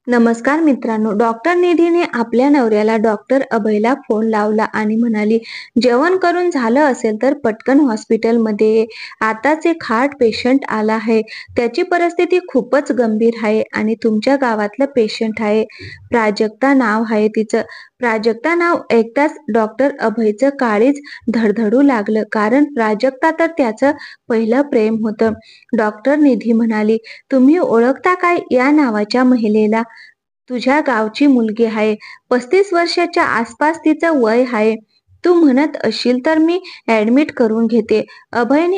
नमस्कार मित्रांनो, डॉक्टर निधीने आपल्या नवऱ्याला डॉक्टर अभयला फोन लावला आणि म्हणाली, जेवण करून झालं असेल तर पटकन हॉस्पिटलमध्ये ये. आताच एक हार्ट पेशंट आला आहे. त्याची परिस्थिती खूपच गंभीर आहे आणि तुमच्या गावातलं पेशंट आहे. प्राजक्ता नाव आहे तिचं. प्राजक्ता नाव ऐकताच डॉक्टर अभयचं काळीज धडधडू लागलं, कारण प्राजक्ता तर त्याचं पहिलं प्रेम होतं. डॉक्टर निधी म्हणाली, तुम्ही ओळखता काय या नावाच्या महिलेला? तुझ्या गावची मुलगी आहे. 35 वर्षाच्या आसपास तिचं वय आहे. तू म्हणत असशील तर मी ऍडमिट करून घेते. अभयने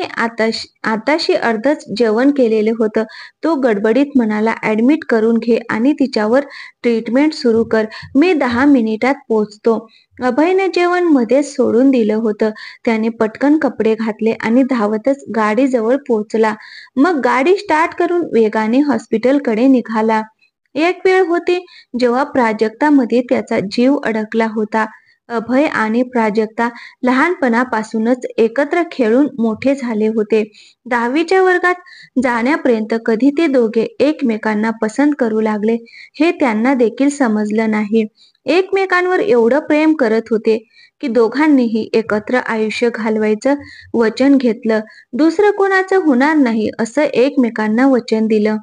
आताशी अर्धच जेवण केलेले होतं. तो गडबडीत म्हणाला, ऍडमिट करून घे आणि तिच्यावर ट्रीटमेंट सुरू कर. मी 10 मिनिटात पोहोचतो. अभयने जेवण मध्येच सोडून दिलं होतं. त्याने पटकन कपडे घातले आणि धावतच गाडीजवळ पोहोचला. मग गाडी स्टार्ट करून वेगाने हॉस्पिटलकडे निघाला. एक वेळ होती जेव्हा प्राजक्तामध्ये त्याचा जीव अडकला होता. अभय आणि प्राजक्ता लहानपणापासूनच एकत्र खेळून मोठे झाले होते. 10वीच्या वर्गात जाण्यापर्यंत कधी ते दोघे एकमेकांना पसंत करू लागले हे त्यांना देखील समजलं नाही. एकमेकांवर एवढं प्रेम करत होते की दोघांनीही एकत्र आयुष्य घालवायचं वचन घेतलं. दुसरं कोणाचं होणार नाही असं एकमेकांना वचन दिलं.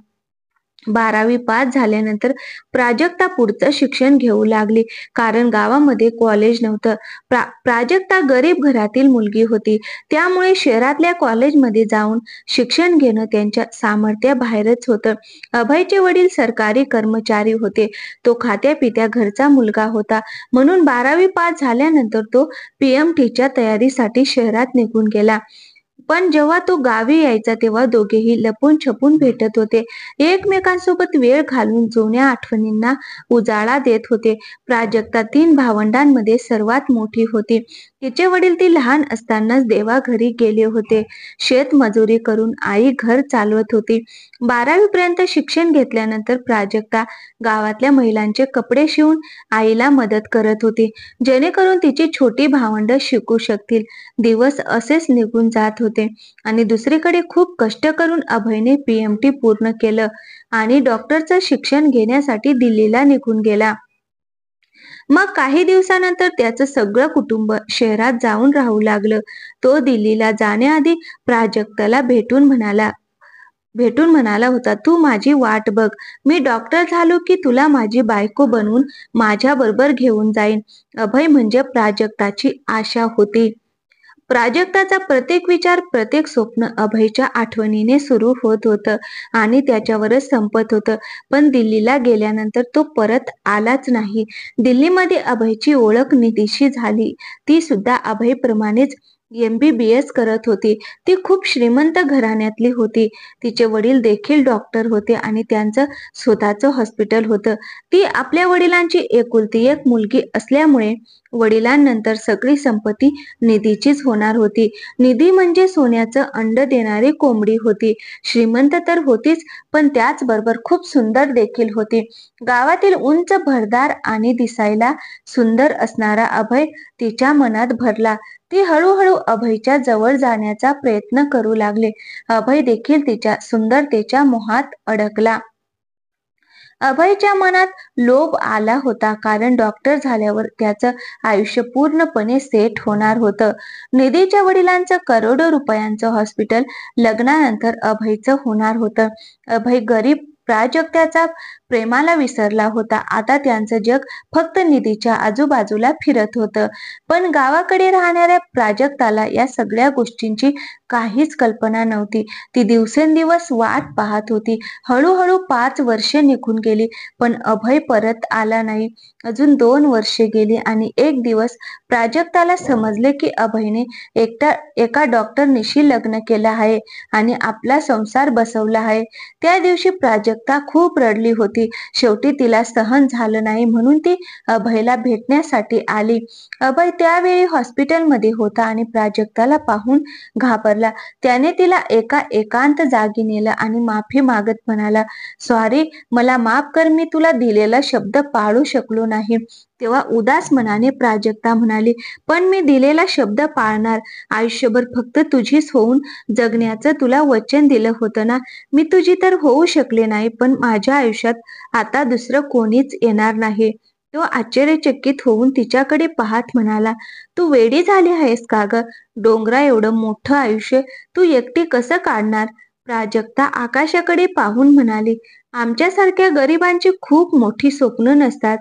12वी पास झाल्यानंतर प्राजक्ता पुढचं शिक्षण घेऊ लागली, कारण गावामध्ये कॉलेज नव्हतं. प्राजक्ता गरीब घरातील मुलगी होती, त्यामुळे शहरातल्या कॉलेजमध्ये जाऊन शिक्षण घेणं त्यांच्या सामर्थ्याबाहेरच होतं. अभयचे वडील सरकारी कर्मचारी होते. तो खात्यापित्या घरचा मुलगा होता, म्हणून 12वी पास झाल्यानंतर तो PMTच्या तयारीसाठी शहरात निघून गेला. पण जेव्हा तो गावी यायचा तेव्हा दोघेही लपून छपून भेटत होते. एकमेकांसोबत वेळ घालून जुन्या आठवणींना उजाळा देत होते. प्राजक्ता 3 भावंडांमध्ये सर्वात मोठी होती. तिचे वडील ती लहान असतानाच देवाघरी गेले होते. शेतमजुरी करून आई घर चालवत होती. 12वी पर्यंत शिक्षण घेतल्यानंतर प्राजक्ता गावातल्या महिलांचे कपडे शिवून आईला मदत करत होती, जेणेकरून तिची छोटी भावंड शिकू शकतील. दिवस असेच निघून जात होते आणि दुसरीकडे खूप कष्ट करून अभयने PMT पूर्ण केलं आणि डॉक्टरचं शिक्षण घेण्यासाठी दिल्लीला निघून गेला. मग काही दिवसानंतर त्याचं सगळं कुटुंब शहरात जाऊन राहू लागलं. तो दिल्लीला जाण्याआधी प्राजक्ताला भेटून म्हणाला होता, तू माझी वाट बघ. मी डॉक्टर झालो की तुला माझी बायको बनवून माझ्या बरोबर घेऊन जाईन. अभय म्हणजे प्राजक्ताची आशा होती. प्राजक्ताचा प्रत्येक विचार, प्रत्येक स्वप्न अभयच्या आठवणीने सुरू होत होतं आणि त्याच्यावरच संपत होतं. पण दिल्लीला गेल्यानंतर तो परत आलाच नाही. दिल्लीमध्ये अभयची ओळख निधीशी झाली. ती सुद्धा अभयप्रमाणेच MBBS करत होती. ती खूप श्रीमंत घराण्यातली होती. तिचे वडील देखील डॉक्टर होते आणि त्यांचं स्वतःचं हॉस्पिटल होतं. ती आपल्या वडिलांची एकुलती एक मुलगी असल्यामुळे वडिलांनंतर सगळी संपत्ती निधीचीच होणार होती. निधी म्हणजे सोन्याचं अंड देणारी कोंबडी होती. श्रीमंत तर होतीच, पण त्याचबरोबर खूप सुंदर देखील होती. गावातील उंच, भरदार आणि दिसायला सुंदर असणारा अभय तिच्या मनात भरला. ती हळूहळू अभयच्या जवळ जाण्याचा प्रयत्न करू लागले. अभय देखील तिच्या सुंदरतेच्या मोहात अडकला. अभयच्या मनात लोभ आला होता, कारण डॉक्टर झाल्यावर त्याचं आयुष्य पूर्णपणे सेट होणार होतं. निधीच्या वडिलांचं करोडो रुपयांचं हॉस्पिटल लग्नानंतर अभयचं होणार होतं. अभय गरीब प्राजक्ताच्या प्रेमाला विसरला होता. आता त्यांचं जग फक्त निधीच्या आजूबाजूला फिरत होतं. पण गावाकडे राहणाऱ्या प्राजक्ताला या सगळ्या गोष्टींची काहीच कल्पना नव्हती. ती दिवसेंदिवस वाट पाहत होती. हळूहळू 5 वर्षे निघून गेली, पण अभय परत आला नाही. अजून 2 वर्षे गेली आणि एक दिवस प्राजक्ताला समजले की अभयने एका डॉक्टरनिशी लग्न केलं आहे आणि आपला संसार बसवला आहे. त्या दिवशी प्राजक्ता खूप रडली होती. शेवटी तिला सहन झालं नाही, म्हणून ती अभयला भेटण्यासाठी आली. अभय त्यावेळी हॉस्पिटलमध्ये होता आणि प्राजक्ताला पाहून घाबरला. काढला. त्याने तिला एका एकांत जागी नेलं आणि माफी मागत म्हणाला, "सॉरी, मला माफ कर, मी तुला दिलेला शब्द पाळू शकलो नाही." तेव्हा उदास मनाने प्राजक्ता म्हणाली, "पण मी दिलेला शब्द पाळणार. आयुष्यभर फक्त तुझीच होऊन जगण्याचं तुला वचन दिलं होतं ना. मी तुझी तर होऊ शकले नाही, पण माझ्या आयुष्यात आता दुसरं कोणीच येणार नाही." तो आश्चर्यचकित होऊन तिच्याकडे पाहत म्हणाला, "तू वेडी झाली आहेस का ग? डोंगरा एवढं मोठं आयुष्य तू एकटी कसं काढणार?" प्राजक्ता आकाशाकडे पाहून म्हणाली, "आमच्यासारख्या गरिबांची खूप मोठी स्वप्न नसतात.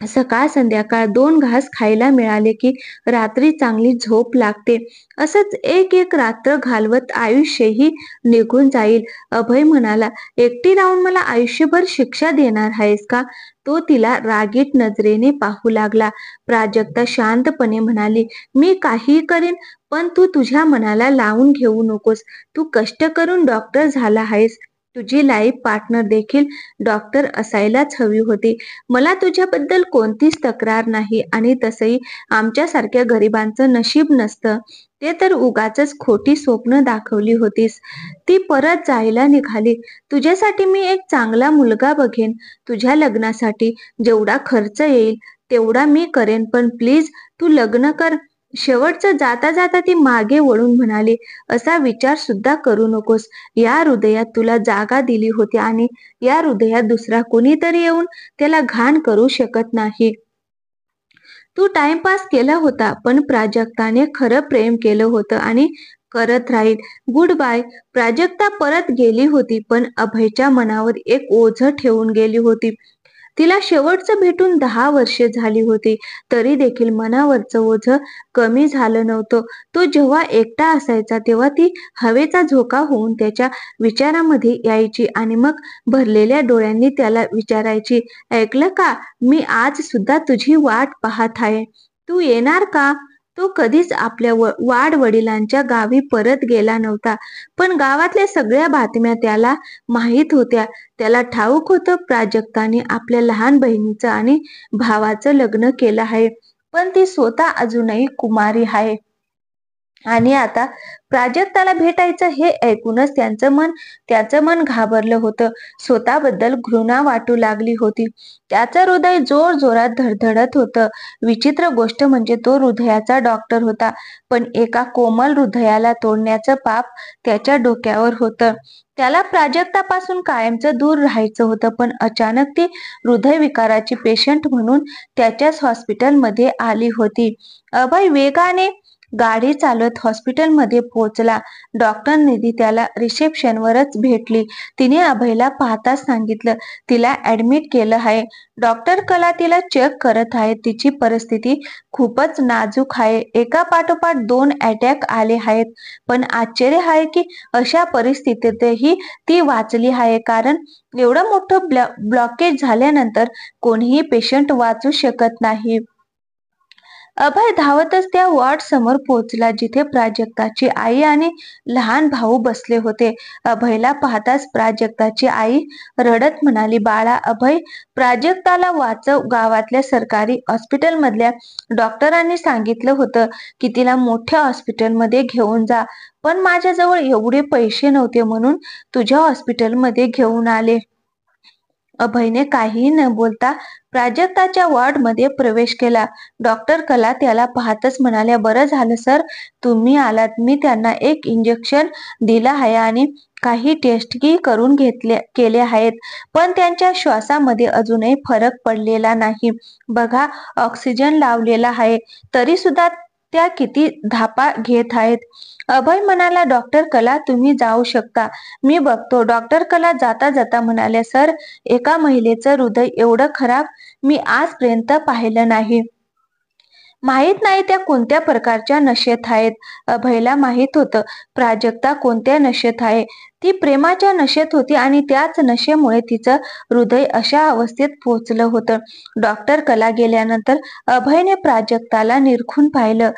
सकाळ संध्याकाळ 2 घास खायला मिळाले की रात्री चांगली झोप लागते. असंच एक एक रात्र घालवत आयुष्यही निघून जाईल." अभय म्हणाला, "एकटी राहून मला आयुष्यभर शिक्षा देणार आहेस का?" तो तिला रागीट नजरेने पाहू लागला. प्राजक्ता शांतपणे म्हणाली, "मी काहीही करीन, पण तू तुझ्या मनाला लावून घेऊ नकोस. तू कष्ट करून डॉक्टर झाला आहेस. तुझी लाईफ पार्टनर देखील डॉक्टर असायलाच हवी होती. मला तुझ्याबद्दल कोणतीच तक्रार नाही, आणि तसंही आमच्यासारख्या गरिबांचं नशीब नसतं. ते तर उगाचच खोटी स्वप्न दाखवली होतीस." ती परत जायला निघाली. "तुझ्यासाठी मी एक चांगला मुलगा बघेन. तुझ्या लग्नासाठी जेवढा खर्च येईल तेवढा मी करेन, पण प्लीज तू लग्न कर." शेवटचं जाता जाता ती मागे वळून म्हणाली, "असा विचार सुद्धा करू नकोस. या हृदयात तुला जागा दिली होती आणि या हृदयात दुसरा कोणीतरी येऊन त्याला घाण करू शकत नाही. तू टाइमपास केला होता, पण प्राजक्ताने खरं प्रेम केलं होतं आणि करत राहील. Good bye." प्राजक्ता परत गेली होती, पण अभयच्या मनावर एक ओझं ठेवून गेली होती. तिला शेवटचं भेटून 10 वर्षे झाली होती, तरी देखील मनावरचं ओझं कमी झालं नव्हतं. तो जेव्हा एकटा असायचा तेव्हा ती हवेचा झोका होऊन त्याच्या विचारामध्ये यायची आणि मग भरलेल्या डोळ्यांनी त्याला विचारायची, "ऐकलं का? मी आज सुद्धा तुझी वाट पाहत आहे. तू येणार का?" तो कधीच आपल्या वाडवडिलांच्या गावी परत गेला नव्हता, पण गावातल्या सगळ्या बातम्या त्याला माहीत होत्या. त्याला ठाऊक होतं प्राजक्ताने आपल्या लहान बहिणीचं आणि भावाचं लग्न केलं आहे, पण ती स्वतः अजूनही कुमारी आहे. आणि आता प्राजक्ताला भेटायचं हे ऐकूनच त्याचं मन घाबरलं होतं. स्वतःबद्दल घृणा वाटू लागली होती. त्याचं हृदय जोर जोरात धडधडत होतं. विचित्र गोष्ट म्हणजे तो हृदयाचा डॉक्टर होता, पण एका कोमल हृदयाला तोडण्याचं पाप त्याच्या डोक्यावर होतं. त्याला प्राजक्तापासून कायमचं दूर राहायचं होतं, पण अचानक ती हृदयविकाराची पेशंट म्हणून त्याच्याच हॉस्पिटलमध्ये आली होती. अभय वेगाने गाडी चालवत हॉस्पिटलमध्ये पोहोचला. डॉक्टर निधी त्याला रिसेप्शनवरच भेटली. तिने अभयला पाहताच सांगितलं, "तिला ऍडमिट केलं आहे. डॉक्टर कला तिला चेक करत आहेत. तिची परिस्थिती खूपच नाजूक आहे. एकापाठोपाठ 2 अटॅक आले आहेत, पण आश्चर्य आहे की अशा परिस्थितीतही ती वाचली आहे, कारण एवढं मोठं ब्लॉकेज झाल्यानंतर कोणीही पेशंट वाचू शकत नाही." अभय धावतच त्या वॉर्ड समोर पोहोचला, जिथे प्राजक्ताची आई आणि लहान भाऊ बसले होते. अभयला पाहताच प्राजक्ताची आई रडत म्हणाली, "बाळा अभय, प्राजक्ताला वाचव. गावातल्या सरकारी हॉस्पिटलमधल्या डॉक्टरांनी सांगितलं होतं की तिला मोठ्या हॉस्पिटलमध्ये घेऊन जा, पण माझ्याजवळ एवढे पैसे नव्हते, म्हणून तुझ्या हॉस्पिटलमध्ये घेऊन आले." अभयने काहीही न बोलता प्राजक्ताच्या वॉर्डमध्ये प्रवेश केला. डॉक्टर कला त्याला पाहतच म्हणाल्या, "बरं झालं सर, तुम्ही आलात. मी त्यांना एक इंजेक्शन दिलं आहे आणि काही टेस्टही करून केले आहेत, पण त्यांच्या श्वासामध्ये अजूनही फरक पडलेला नाही. बघा, ऑक्सिजन लावलेला आहे, तरी सुद्धा त्या किती धापा घेत आहेत." अभय म्हणाला, "डॉक्टर कला, तुम्ही जाऊ शकता. मी बघतो." डॉक्टर कला जाता जाता म्हणाल्या, "सर, एका महिलेचं हृदय एवढं खराब मी आजपर्यंत पाहिलं नाही. माहित नाही त्या कोणत्या प्रकारच्या नशेत आहेत." अभयला माहित होतं प्राजक्ता कोणत्या नशेत आहे. ती प्रेमाच्या नशेत होती आणि त्याच नशेमुळे तिचं हृदय अशा अवस्थेत पोहोचलं होतं. डॉक्टर कला गेल्यानंतर अभयने प्राजक्ताला निरखून पाहिलं.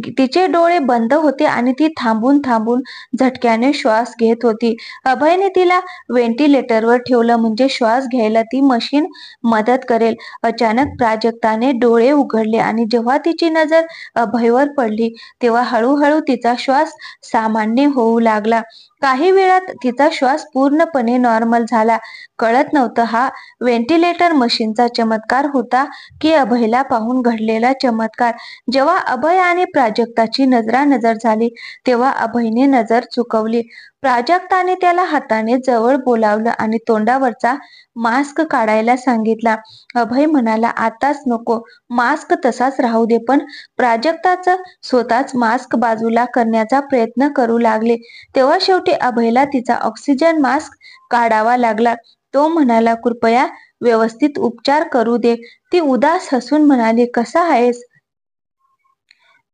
तिचे डोळे बंद होते आणि ती थांबून थांबून झटक्याने श्वास घेत होती. अभयने तिला व्हेंटिलेटरवर ठेवलं म्हणजे श्वास घ्यायला ती मशीन मदत करेल. अचानक प्राजक्ताने डोळे उघडले आणि जेव्हा तिची नजर अभयवर पडली तेव्हा हळूहळू तिचा श्वास सामान्य होऊ लागला. काही वेळात तिचा श्वास पूर्णपणे नॉर्मल झाला. कळत नव्हतं हा व्हेंटिलेटर मशीनचा चमत्कार होता की अभयला पाहून घडलेला चमत्कार. जेव्हा अभय आणि प्राजक्ताची नजरानजर झाली तेव्हा अभयने नजर चुकवली. प्राजक्ताने त्याला हाताने जवळ बोलावलं आणि तोंडावरचा मास्क काढायला सांगितला. अभय म्हणाला, आताच नको, मास्क तसाच राहू दे. पण प्राजक्ताचं स्वतःच मास्क बाजूला करण्याचा प्रयत्न करू लागले. तेव्हा शेवटी अभयला तिचा ऑक्सिजन मास्क काढावा लागला. तो म्हणाला, कृपया व्यवस्थित उपचार करू दे. ती उदास हसून म्हणाली, कसा आहेस?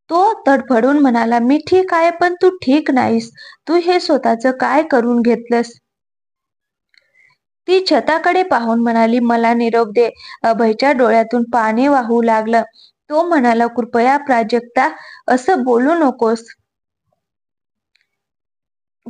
तो तडफडून म्हणाला, मी ठीक आहे, पण तू ठीक नाहीस. तू हे स्वतःचं काय करून घेतलंस? ती छताकडे पाहून म्हणाली, मला निरोप दे. अभयच्या डोळ्यातून पाणी वाहू लागलं. तो म्हणाला, कृपया प्राजक्ता, असं बोलू नकोस.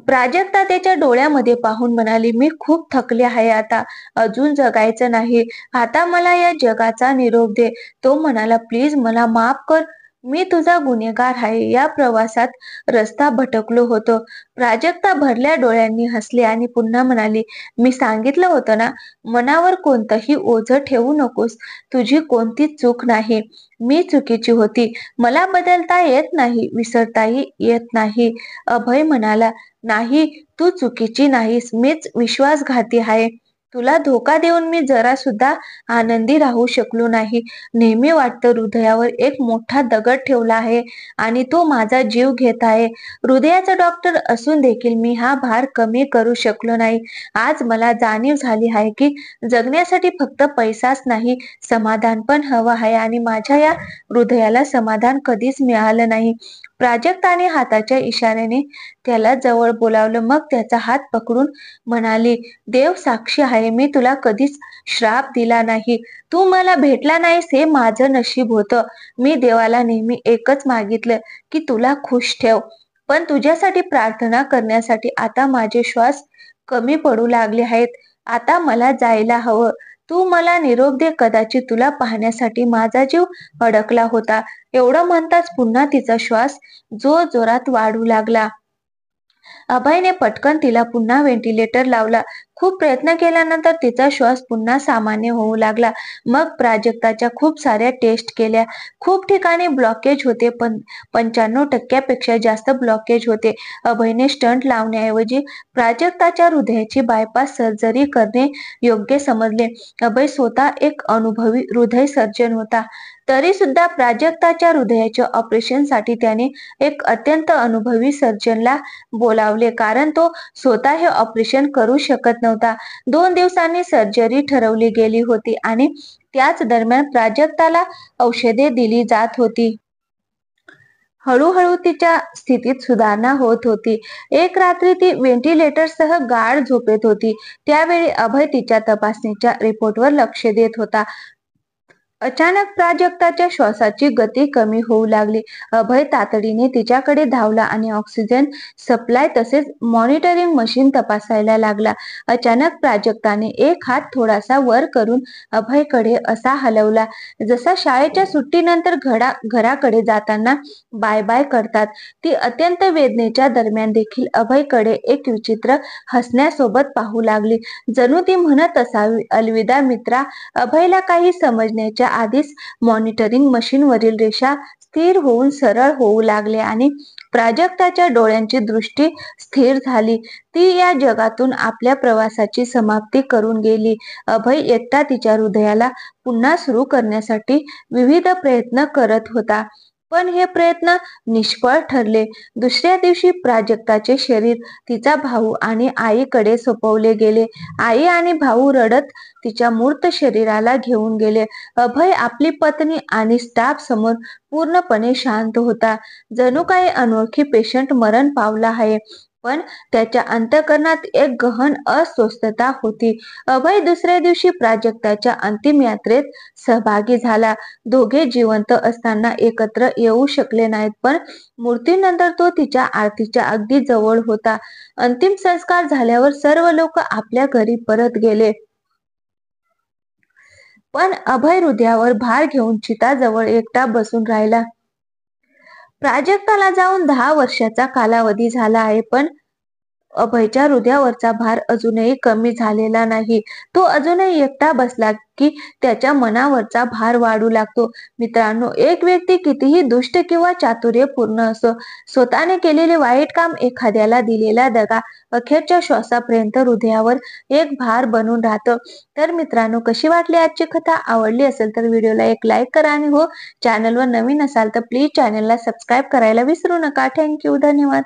प्राजक्ता त्याच्या डोळ्यामध्ये पाहून म्हणाली, मी खूप थकले आहे आता. अजून जगायचं नाही. आता मला या जगाचा निरोप दे. तो म्हणाला, प्लीज मला माफ कर. मी तुझा गुन्हेगार आहे. या प्रवासात रस्ता भटकलो होतो. प्राजक्ता भरल्या डोळ्यांनी हसली आणि पुन्हा म्हणाली, मी सांगितलं होतं ना, मनावर कोणतंही ओझं ठेवू नकोस. तुझी कोणतीच चूक नाही. मी चुकीची होती. मला बदलता येत नाही, विसरताही येत नाही. अभय म्हणाला, नाही, तू चुकीची नाहीस. मीच विश्वासघाती आहे. तुला धोका देऊन मी जरा सुद्धा आनंदी राहू शकलो नाही. नेहमी वाटतं हृदयावर एक मोठा दगड ठेवला आहे आणि तो माझा जीव घेत आहे. हृदयाचा डॉक्टर असून देखील मी हा भार कमी करू शकलो नाही. आज मला जाणीव झाली आहे की जगण्यासाठी फक्त पैसाच नाही, समाधान पण हवं आहे आणि माझ्या या हृदयाला समाधान कधीच मिळालं नाही. प्राजक्ताने हाताच्या इशाऱ्याने त्याला जवळ बोलावलं. मग त्याचा हात पकडून म्हणाली, देव साक्षी आहे, मी तुला कधीच श्राप दिला नाही. तू मला भेटला नाहीस हे माझं नशीब होतं. मी देवाला नेहमी एकच मागितलं की तुला खुश ठेव. पण तुझ्यासाठी प्रार्थना करण्यासाठी आता माझे श्वास कमी पडू लागले आहेत. आता मला जायला हवं. तू मला निरोप दे. कदाचित तुला पाहण्यासाठी माझा जीव अडकला होता. एवढं म्हणताच पुन्हा तिचा श्वास जोरात वाढू लागला. अभयने पटकन तिला पुन्हा व्हेंटिलेटर लावला. खूप प्रयत्न केल्यानंतर तिचा श्वास पुन्हा सामान्य होऊ लागला. मग प्राजक्ताच्या खूप साऱ्या टेस्ट केल्या. खूप ठिकाणी ब्लॉकेज होते, पण 95% जास्त ब्लॉकेज होते. अभयने स्टंट लावण्याऐवजी प्राजक्ताच्या हृदयाची बायपास सर्जरी करणे योग्य समजले. अभय स्वतः एक अनुभवी हृदय सर्जन होता. तरी सुद्धा प्राजक्ताच्या हृदयाच्या ऑपरेशनसाठी त्याने एक अत्यंत अनुभवी सर्जनला बोलावले, कारण तो स्वतः हे ऑपरेशन करू शकत नव्हता. 2 दिवसांनी सर्जरी ठरवली गेली होती आणि त्याच दरम्यान प्राजक्ताला औषधे दिली जात होती. हळूहळू तिच्या स्थितीत सुधारणा होत होती. एक रात्री ती व्हेंटिलेटरसह गाढ झोपेत होती. त्यावेळी अभय तिच्या तपासणीच्या रिपोर्टवर लक्ष देत होता. अचानक प्राजक्ताच्या श्वासाची गती कमी होऊ लागली. अभय तातडीने तिच्याकडे धावला आणि ऑक्सिजन सप्लाय तसेच मॉनिटरिंग मशीन तपासायला लागला. अचानक प्राजक्ताने एक हात थोडासा वर करून अभयकडे असा हलवला, जसा शाळेच्या सुट्टीनंतर घराकडे जाताना बाय बाय करतात. ती अत्यंत वेदनेच्या दरम्यान देखील अभयकडे एक विचित्र हसण्यासोबत पाहू लागली, जणू ती म्हणत असावी, अलविदा मित्रा. अभयला काही समजण्याच्या आधीच मॉनिटरिंग मशीनवरील रेषा स्थिर होऊन सरळ होऊ लागल्या आणि प्राजक्ताच्या डोळ्यांची दृष्टी स्थिर झाली. ती या जगातून आपल्या प्रवासाची समाप्ती करून गेली. अभय एकटा तिच्या हृदयाला पुन्हा सुरू करण्यासाठी विविध प्रयत्न करत होता, पण हे प्रयत्न निष्फळ ठरले. दुसऱ्या दिवशी प्राजक्ताचे शरीर तिचा भाऊ आणि आईकडे सोपवले गेले. आई आणि भाऊ रडत तिच्या मूर्त शरीराला घेऊन गेले. अभय आपली पत्नी आणि स्टाफ समोर पूर्णपणे शांत होता, जणू काही अनोळखी पेशंट मरण पावला आहे. पण त्याच्या अंतःकरणात एक गहन अस्वस्थता होती. अभय दुसऱ्या दिवशी प्राजक्ताच्या अंतिम यात्रेत सहभागी झाला. दोघे जिवंत असताना एकत्र येऊ शकले नाहीत, पण मृत्यूनंतर तो तिच्या आरतीच्या अगदी जवळ होता. अंतिम संस्कार झाल्यावर सर्व लोक आपल्या घरी परत गेले, पण अभय हृदयावर भार घेऊन चिताजवळ एकटा बसून राहिला. प्राजक्ताला जाऊन 10 वर्षाचा कालावधी झाला आहे, पण अभयच्या हृदयावरचा भार अजूनही कमी झालेला नाही. तो अजूनही एकटा बसला की त्याच्या मनावरचा भार वाढू लागतो. मित्रांनो, एक व्यक्ती कितीही दुष्ट किंवा चातुर्यपूर्ण असो, स्वतःने केलेले वाईट काम, एखाद्याला दिलेला दगा अखेरच्या श्वासापर्यंत हृदयावर एक भार बनून राहतं. तर मित्रांनो, कशी वाटली आजची कथा? आवडली असेल तर व्हिडिओला एक लाईक करा आणि हो, चॅनलवर नवीन असाल तर प्लीज चॅनलला सबस्क्राईब करायला विसरू नका. थँक्यू. धन्यवाद.